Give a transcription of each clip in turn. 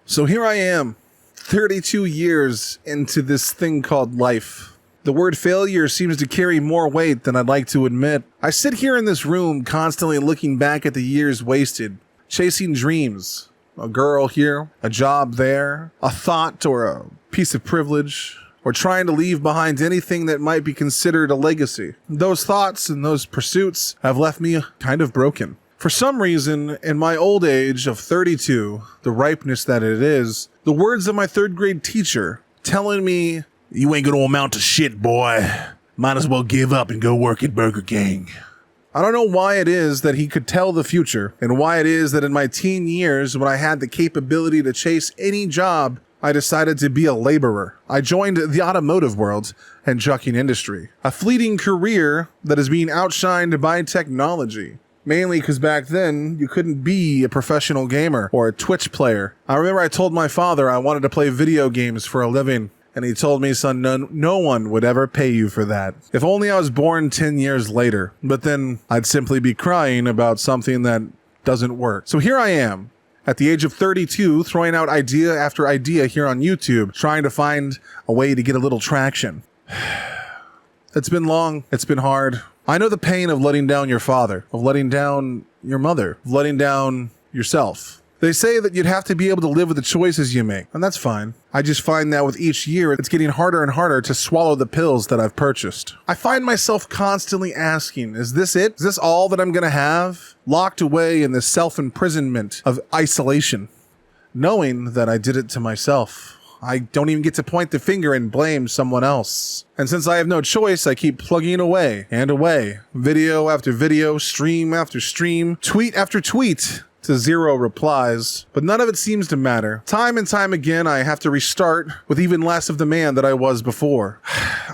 So here I am, 32 years into this thing called life. The word failure seems to carry more weight than I'd like to admit. I sit here in this room constantly looking back at the years wasted, chasing dreams. A girl here, a job there, a thought or a piece of privilege, or trying to leave behind anything that might be considered a legacy. Those thoughts and those pursuits have left me kind of broken. For some reason, in my old age of 32, the ripeness that it is, the words of my third grade teacher telling me, "You ain't gonna amount to shit, boy. Might as well give up and go work at Burger King." I don't know why it is that he could tell the future, and why it is that in my teen years, when I had the capability to chase any job, I decided to be a laborer. I joined the automotive world and trucking industry, a fleeting career that is being outshined by technology. Mainly because back then, you couldn't be a professional gamer or a Twitch player. I remember I told my father I wanted to play video games for a living, and he told me, "Son, no one would ever pay you for that. If only I was born 10 years later." But then I'd simply be crying about something that doesn't work. So here I am, at the age of 32, throwing out idea after idea here on YouTube, trying to find a way to get a little traction. It's been long. It's been hard. I know the pain of letting down your father, of letting down your mother, of letting down yourself. They say that you'd have to be able to live with the choices you make, and that's fine. I just find that with each year, it's getting harder and harder to swallow the pills that I've purchased. I find myself constantly asking, is this it? Is this all that I'm gonna have? Locked away in this self-imprisonment of isolation, knowing that I did it to myself. I don't even get to point the finger and blame someone else. And since I have no choice, I keep plugging away and away. Video after video, stream after stream, tweet after tweet, to zero replies. But none of it seems to matter. Time and time again, I have to restart with even less of the man that I was before.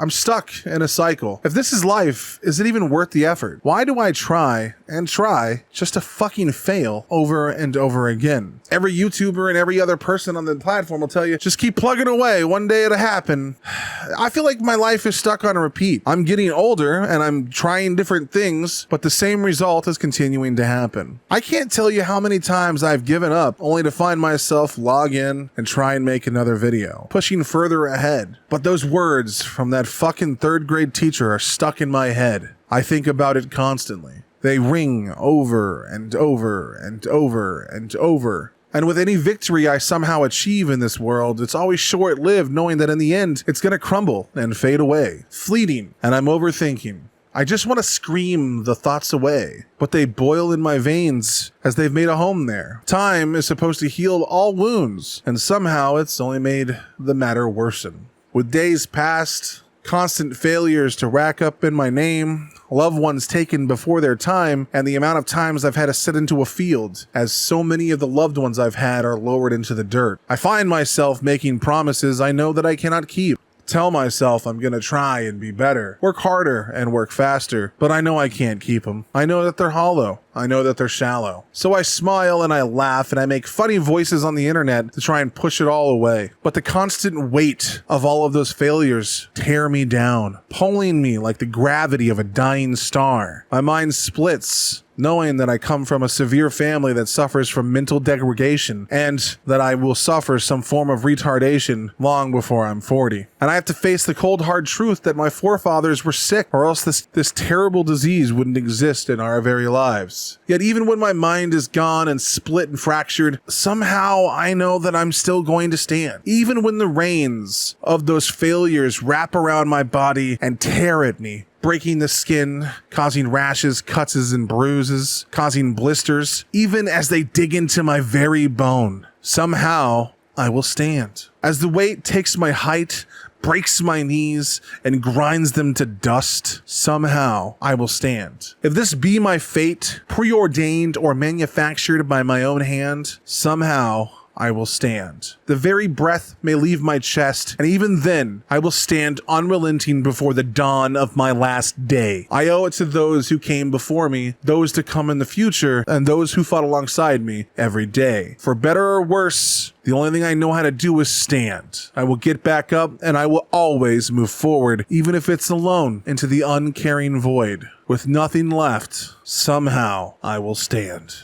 I'm stuck in a cycle. If this is life, is it even worth the effort? Why do I try and try just to fucking fail over and over again? Every YouTuber and every other person on the platform will tell you, just keep plugging away. One day it'll happen. I feel like my life is stuck on a repeat. I'm getting older and I'm trying different things, but the same result is continuing to happen. I can't tell you how many times I've given up only to find myself log in and try and make another video, pushing further ahead. But those words from that fucking third grade teacher are stuck in my head. I think about it constantly. They ring over and over and over and over. And with any victory I somehow achieve in this world, it's always short-lived, knowing that in the end, it's gonna crumble and fade away. Fleeting, and I'm overthinking. I just want to scream the thoughts away, but they boil in my veins as they've made a home there. Time is supposed to heal all wounds, and somehow it's only made the matter worsen. With days past, constant failures to rack up in my name, loved ones taken before their time, and the amount of times I've had to sit into a field, as so many of the loved ones I've had are lowered into the dirt. I find myself making promises I know that I cannot keep. Tell myself I'm gonna try and be better, work harder and work faster, but I know I can't keep them. I know that they're hollow. I know that they're shallow. So I smile and I laugh and I make funny voices on the internet to try and push it all away. But the constant weight of all of those failures tear me down, pulling me like the gravity of a dying star. My mind splits, knowing that I come from a severe family that suffers from mental degradation and that I will suffer some form of retardation long before I'm 40. And I have to face the cold hard truth that my forefathers were sick, or else this terrible disease wouldn't exist in our very lives. Yet even when my mind is gone and split and fractured, somehow I know that I'm still going to stand. Even when the reins of those failures wrap around my body and tear at me, breaking the skin, causing rashes, cuts, and bruises, causing blisters, even as they dig into my very bone, somehow I will stand. As the weight takes my height, breaks my knees, and grinds them to dust, somehow I will stand. If this be my fate, preordained or manufactured by my own hand, somehow I will stand. The very breath may leave my chest, and even then, I will stand unrelenting before the dawn of my last day. I owe it to those who came before me, those to come in the future, and those who fought alongside me every day. For better or worse, the only thing I know how to do is stand. I will get back up, and I will always move forward, even if it's alone, into the uncaring void. With nothing left, somehow I will stand.